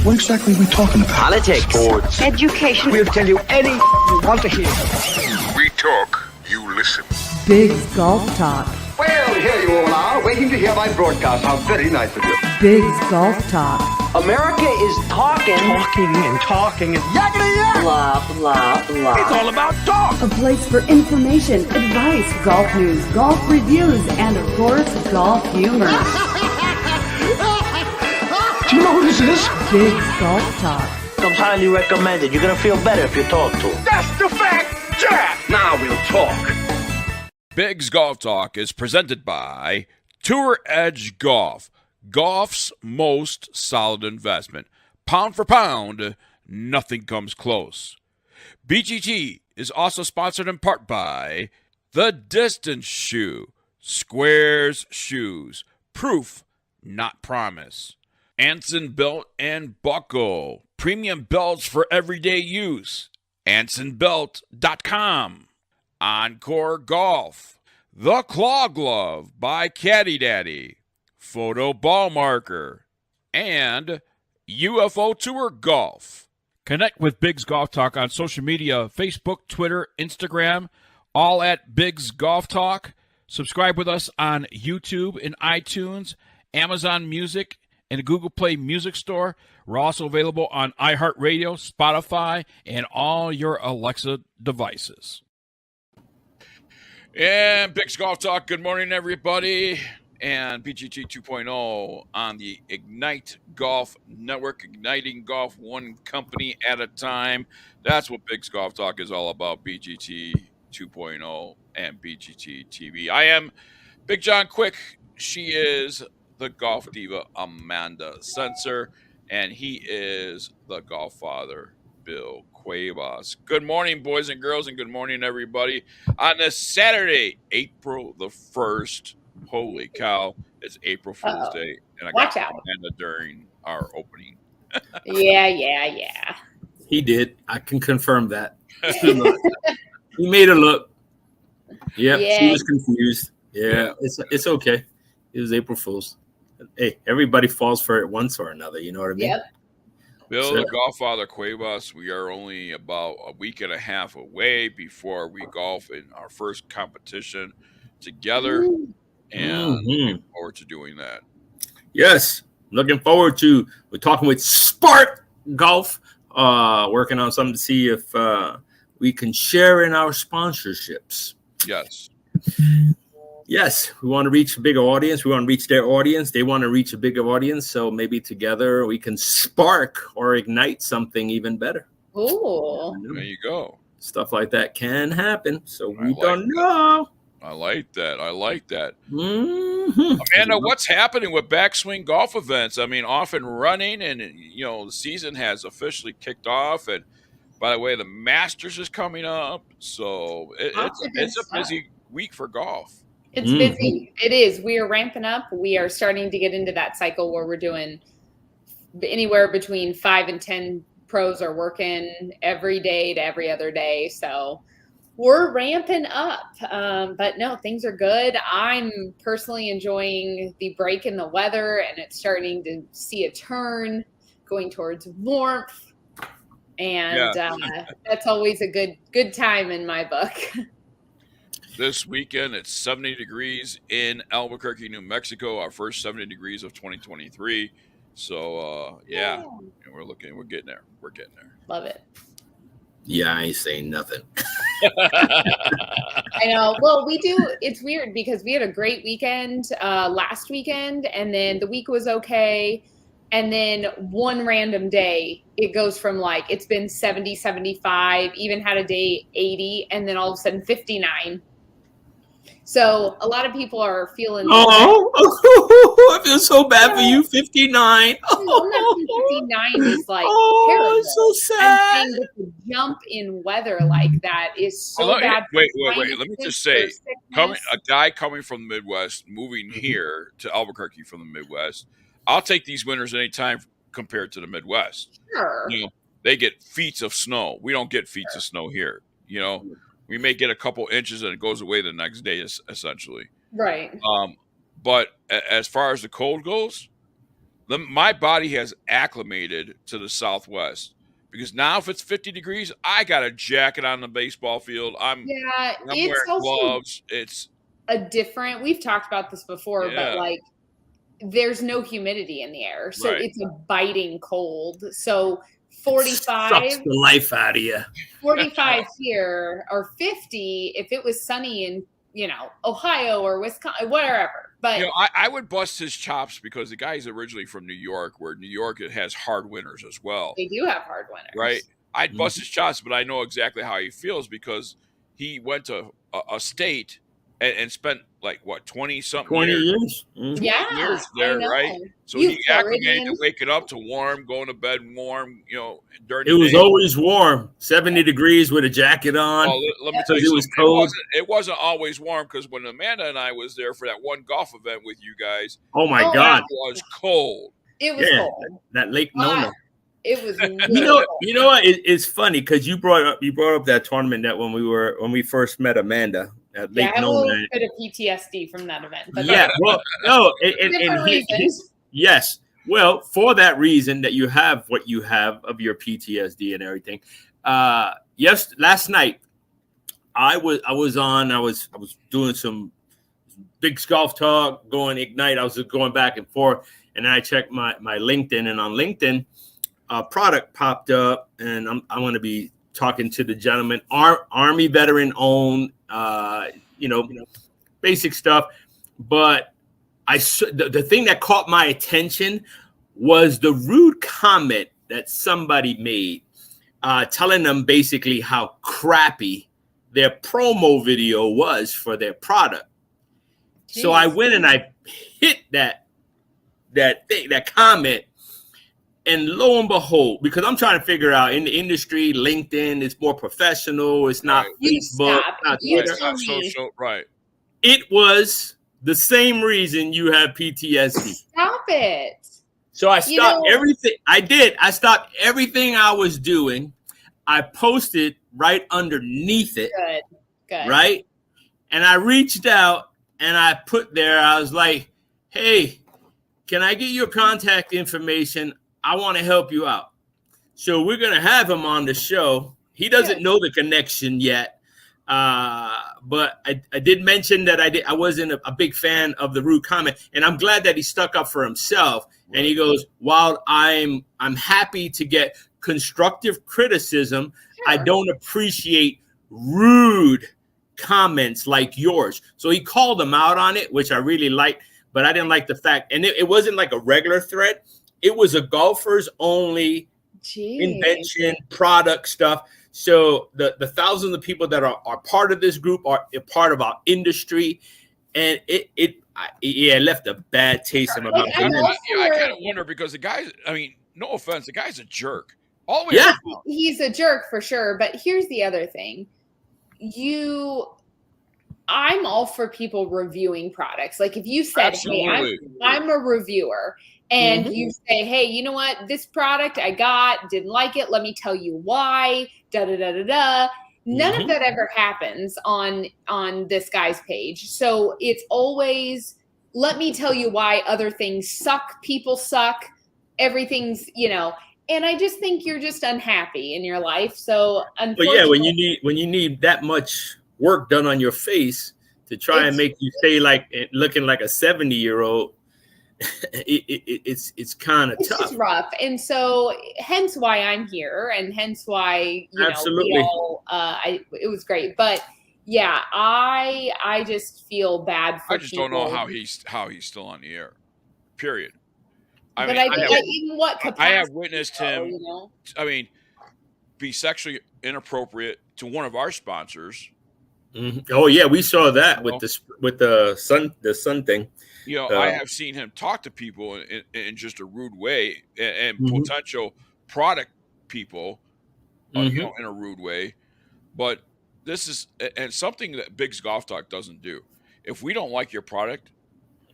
What exactly are we talking about? Politics. Sports. Education. We'll tell you anything you want to hear. We talk, you listen. Big's Golf Talk. Well, here you all are, waiting to hear my broadcast. How very nice of you. Big's Golf Talk. America is talking. Talking and yakety yak. Blah, blah, blah. It's all about talk. A place for information, advice, golf news, golf reviews, and of course, golf humor. Do you know who this is? Big's Golf Talk. Comes highly recommended. You're gonna feel better if you talk to him. That's the fact, Jack. Now we'll talk. Big's Golf Talk is presented by Tour Edge Golf, golf's most solid investment. Pound for pound, nothing comes close. BGT is also sponsored in part by The Distance Shoe, Squares Shoes, proof, not promise. Anson Belt and Buckle, premium belts for everyday use. AnsonBelt.com. Encore Golf, The Claw Glove by Caddy Daddy, Photo Ball Marker, and UFO Tour Golf. Connect with Big's Golf Talk on social media, Facebook, Twitter, Instagram, all at Big's Golf Talk. Subscribe with us on YouTube and iTunes, Amazon Music, and the Google Play Music Store. We're also available on iHeartRadio, Spotify, and all your Alexa devices. And Big's Golf Talk, good morning, everybody. And BGT 2.0 on the Ignite Golf Network, igniting golf one company at a time. That's what Big's Golf Talk is all about, BGT 2.0 and BGT TV. I am Big John Quick. She is the golf diva Amanda Sensor, and he is the golf father Bill Cuevas. Good morning, boys and girls, and good morning, everybody. On this Saturday, April the 1st, holy cow, it's April Fool's Day, and I got Amanda during our opening. Yeah. He did. I can confirm that. He made her look. Yeah, she was confused. Yeah, it's okay. It was April Fool's. Hey, everybody falls for it once or another. You know what I mean? Yep. Bill, the golf father Cuevas, we are only about a week and a half away before we golf in our first competition together. And looking forward to doing that. Yes, looking forward to. We're talking with Spark Golf, working on something to see if we can share in our sponsorships. Yes, we want to reach a bigger audience. We want to reach their audience. They want to reach a bigger audience. So maybe together we can spark or ignite something even better. Ooh. There you go. Stuff like that can happen. So we don't know. I like that. Amanda, what's happening with Backswing Golf events? I mean, off and running, and the season has officially kicked off. And by the way, the Masters is coming up, so it's a busy week for golf. It's busy. It is. We are ramping up. We are starting to get into that cycle where we're doing anywhere between 5 and 10 pros are working every day to every other day. So we're ramping up. But no, things are good. I'm personally enjoying the break in the weather, and it's starting to see a turn going towards warmth. And that's always a good time in my book. This weekend, it's 70 degrees in Albuquerque, New Mexico, our first 70 degrees of 2023. So, we're getting there. Love it. Yeah, I ain't saying nothing. I know. Well, we do. It's weird because we had a great weekend last weekend, and then the week was okay. And then one random day, it goes from it's been 70, 75, even had a day 80, and then all of a sudden 59. So a lot of people are feeling. I feel so bad for you. 59. 59 is terrible. It's so sad. And the jump in weather like that is so bad. Wait. Let me just say, a guy coming from the Midwest, moving here to Albuquerque from the Midwest, I'll take these winters anytime compared to the Midwest. Sure. They get feet of snow. We don't get feet of snow here. We may get a couple inches and it goes away the next day, essentially. Right. But as far as the cold goes, my body has acclimated to the Southwest because now if it's 50 degrees, I got a jacket on the baseball field. I'm it's wearing also gloves. It's we've talked about this before, but like there's no humidity in the air. So it's a biting cold. So 45 sucks the life out of you. 45 here or 50 if it was sunny in, Ohio or Wisconsin, wherever. But I would bust his chops because the guy's originally from New York, where New York it has hard winters as well. They do have hard winters. Right. I'd bust his chops, but I know exactly how he feels because he went to a state and spent like what 20-something years. Years there, right? So he acclimated to waking up to warm, going to bed warm. During it was always warm, 70 degrees with a jacket on. Let me tell you, it was cold. It wasn't always warm because when Amanda and I was there for that one golf event with you guys, oh my God, it was cold. It was cold. That Lake Nona. It was. You know what? It's funny because you brought up that tournament that when we first met Amanda. I have a little bit of PTSD from that event. But well, no, yes. Well, for that reason that you have what you have of your PTSD and everything. Last night I was doing some big golf talk, going Ignite. I was just going back and forth, and I checked my LinkedIn, and on LinkedIn, a product popped up, and I'm going to be talking to the gentleman, Army veteran owned, basic stuff. But the thing that caught my attention was the rude comment that somebody made, telling them basically how crappy their promo video was for their product. Jeez. So I went and I hit that comment. And lo and behold, because I'm trying to figure out in the industry, LinkedIn is more professional. It's not Facebook. It's not social. Right. It was the same reason you have PTSD. Stop it. So I stopped everything. I stopped everything I was doing. I posted right underneath it. Good. Right. And I reached out and I put there, I was like, hey, can I get your contact information? I want to help you out. So we're going to have him on the show. He doesn't know the connection yet. But I did mention that I wasn't a big fan of the rude comment. And I'm glad that he stuck up for himself. Right. And he goes, while I'm happy to get constructive criticism, I don't appreciate rude comments like yours. So he called him out on it, which I really liked. But I didn't like the fact. And it wasn't like a regular thread. It was a golfers only invention product stuff. So the thousands of people that are part of this group are a part of our industry, and it left a bad taste in my mouth. I kind of wonder because the guy. I mean, no offense, the guy's a jerk. All the way around. He's a jerk for sure. But here's the other thing: I'm all for people reviewing products. Like if you said, "Hey, I'm a reviewer." And you say, hey, you know what? This product I didn't like it. Let me tell you why. None of that ever happens on this guy's page. So it's always, let me tell you why other things suck. People suck. Everything's, and I just think you're just unhappy in your life. So unfortunately, when you need that much work done on your face to try and make you stay looking like a 70-year-old, it's kind of tough. It's rough, and so hence why I'm here, and hence why absolutely. It was great, but I just feel bad for. I just don't know how he's still on the air. Period. In what capacity? I have witnessed him. I mean, be sexually inappropriate to one of our sponsors. Mm-hmm. Oh yeah, we saw that with the sun thing. I have seen him talk to people in just a rude way, and potential product people, in a rude way. But this is something that Big's Golf Talk doesn't do. If we don't like your product,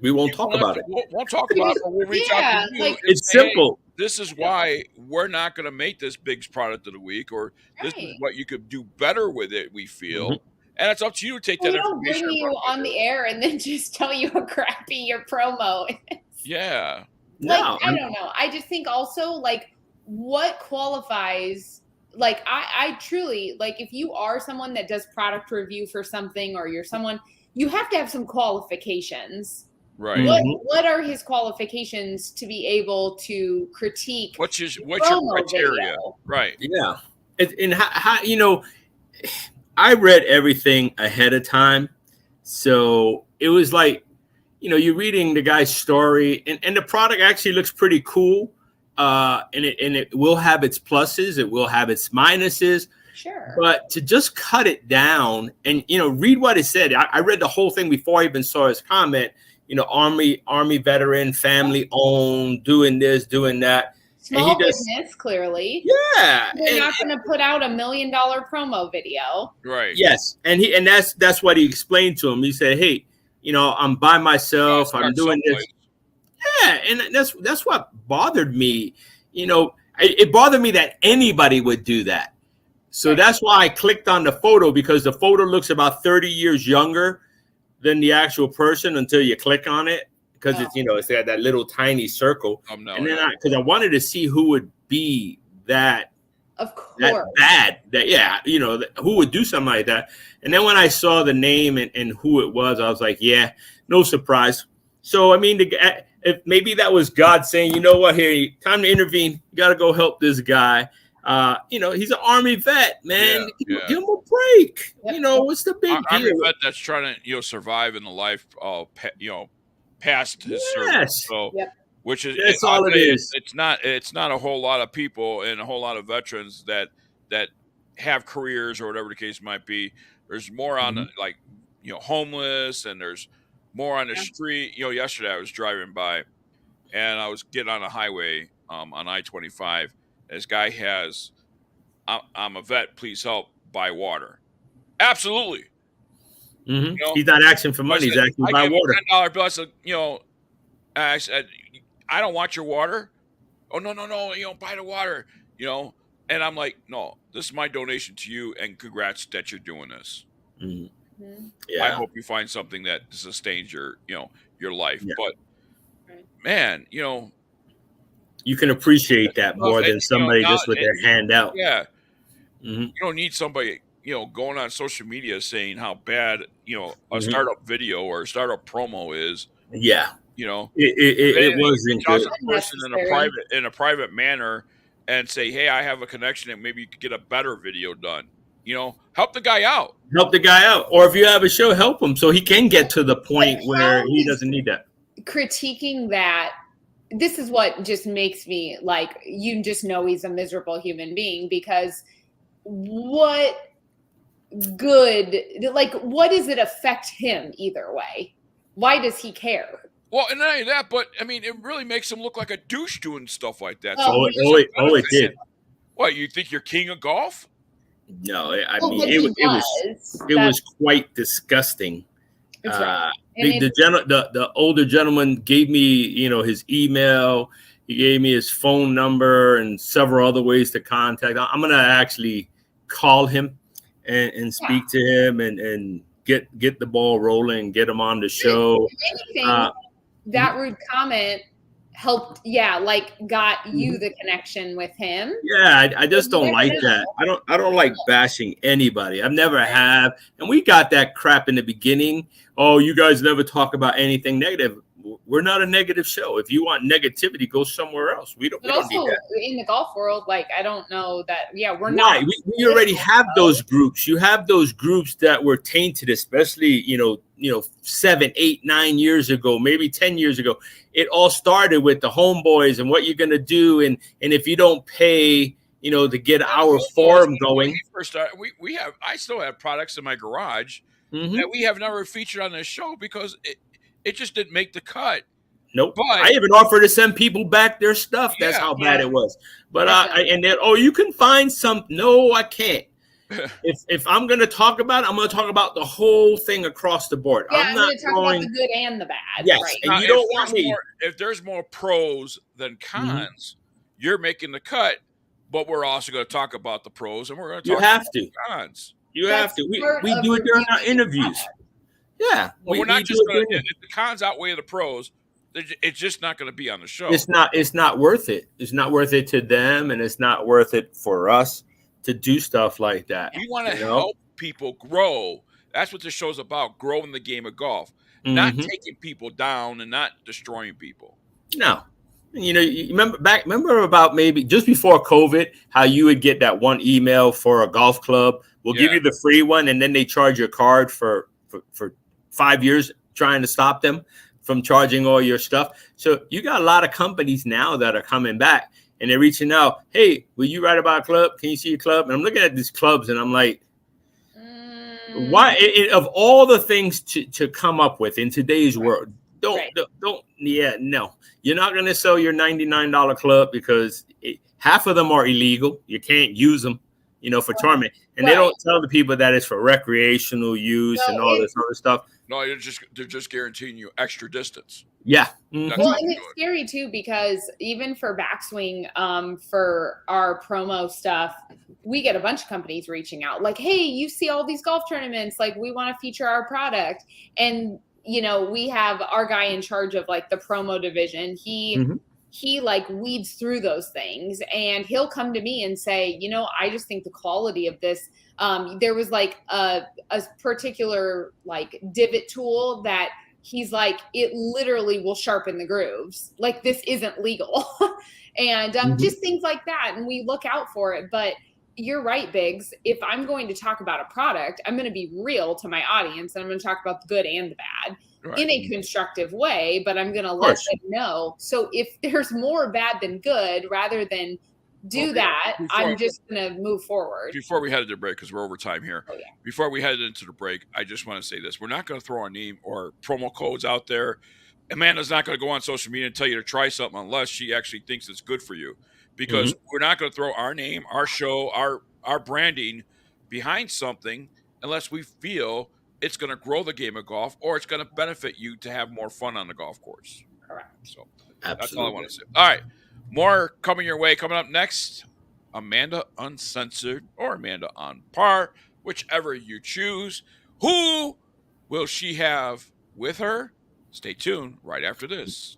we won't talk about it. We'll talk about it. But we'll reach out to you. It's simple. Hey, this is why we're not going to make this Big's product of the week, or this is what you could do better with it. We feel. And it's up to you to take that information. We don't bring you on the air and then just tell you how crappy your promo is. Yeah. Like, No, I don't know. I just think also like what qualifies, like I truly, like if you are someone that does product review for something, or you're someone, you have to have some qualifications. Right. What are his qualifications to be able to critique? What's your promo criteria? video? Right. Yeah. And how I read everything ahead of time. So it was like, you're reading the guy's story, and the product actually looks pretty cool. And it will have its pluses, it will have its minuses. Sure. But to just cut it down and read what it said. I read the whole thing before I even saw his comment. Army veteran, family owned, doing this, doing that. Small business, clearly. Yeah. They're not going to put out $1 million promo video. Right. Yes. And that's what he explained to him. He said, hey, I'm by myself. I'm doing this. Yeah. And that's what bothered me. It bothered me that anybody would do that. So that's why I clicked on the photo, because the photo looks about 30 years younger than the actual person until you click on it, because it's it's got that little tiny circle. And then because I wanted to see who would be that, of course, that bad, who would do something like that. And then when I saw the name and who it was, I was like, yeah, no surprise. So I mean, if maybe that was God saying, you know what, here, time to intervene. You got to go help this guy. He's an Army vet, man. Give him a break. Yep. What's the big Army deal? vet that's trying to survive in the life past his service. So which is that's all it is. It's not a whole lot of people and a whole lot of veterans that have careers or whatever the case might be. There's more on the, homeless, and there's more on the street. Yesterday I was driving by and I was getting on a highway on I-25. This guy has, I'm a vet, please help buy water. Absolutely. He's not asking for money. He's asking to buy water. $10 bill. I said, I said, I don't want your water. Oh, no. Buy the water, And I'm like, no, this is my donation to you, and congrats that you're doing this. Yeah. I hope you find something that sustains your life. Yeah. But man, you can appreciate that more than somebody just with their hand out. Yeah. You don't need somebody, going on social media saying how bad, a startup video or a startup promo is. Yeah. It wasn't good. good. A person in a private manner and say, hey, I have a connection and maybe you could get a better video done. Help the guy out. Help the guy out. Or if you have a show, help him so he can get to the point where he doesn't need that. Critiquing that, this is what just makes me like, you just know he's a miserable human being, because what does it affect him either way? Why does he care? Well, and not only that, but I mean, it really makes him look like a douche doing stuff like that. It did. What, you think you're king of golf? No, I mean, it was quite disgusting. That's right. The older gentleman gave me, his email. He gave me his phone number and several other ways to contact. I'm gonna actually call him and speak to him and get the ball rolling, get him on the show. That rude comment helped, got you the connection with him. Yeah, I just don't like that. I don't like bashing anybody. I've never have. And we got that crap in the beginning. Oh, you guys never talk about anything negative. We're not a negative show. If you want negativity, go somewhere else. We don't need that. In the golf world, I don't know that. Yeah, we're not. We already have those groups. You have those groups that were tainted, especially 7, 8, 9 years ago, maybe 10 years ago. It all started with the homeboys and what you're gonna do, and if you don't pay, to get our forum going. I still have products in my garage that we have never featured on this show because it just didn't make the cut. Nope. But I even offered to send people back their stuff. That's how bad it was. But you can find some. No, I can't. If I'm going to talk about it, I'm going to talk about the whole thing across the board. Yeah, I'm not going to talk about the good and the bad. Yes, right. and you don't want me. If there's more pros than cons, you're making the cut. But we're also going to talk about the pros, and we're going to talk about the cons. You have to. We do it during our interviews. Yeah, we're not just going to. If the cons outweigh the pros, It's just not going to be on the show. It's not worth it. It's not worth it to them, and it's not worth it for us to do stuff like that. We want to help people grow. That's what the show's about, growing the game of golf. Not taking people down and not destroying people. No. You remember about maybe just before COVID, how you would get that one email for a golf club. We'll give you the free one, and then they charge your card for 5 years, trying to stop them from charging all your stuff. So you got a lot of companies now that are coming back, and they're reaching out. Hey, will you write about a club? Can you see a club? And I'm looking at these clubs, and I'm like, why? Of all the things to come up with in today's world, don't. No. You're not going to sell your $99 club because half of them are illegal. You can't use them, for tournament. And they don't tell the people that it's for recreational use and all this other stuff. No, they're just guaranteeing you extra distance. Yeah. Well, and it's scary too, because even for backswing, for our promo stuff, we get a bunch of companies reaching out like, hey, you see all these golf tournaments, like we want to feature our product. And we have our guy in charge of like the promo division. He like weeds through those things, and he'll come to me and say, I just think the quality of this, there was like a particular like divot tool that he's like, it literally will sharpen the grooves. Like this isn't legal. And just things like that. And we look out for it. But you're right, Biggs. If I'm going to talk about a product, I'm going to be real to my audience, and I'm going to talk about the good and the bad in a constructive way, but I'm going to let them know. So if there's more bad than good, rather than do that, I'm just going to move forward. Before we headed to break, because we're over time here, before we headed into the break, I just want to say this. We're not going to throw our name or promo codes out there. Amanda's not going to go on social media and tell you to try something unless she actually thinks it's good for you. Because we're not going to throw our name, our show, our branding behind something unless we feel it's going to grow the game of golf or it's going to benefit you to have more fun on the golf course. Correct. So that's all I want to say. All right. More coming your way. Coming up next, Amanda Uncensored or Amanda on Par, whichever you choose. Who will she have with her? Stay tuned right after this.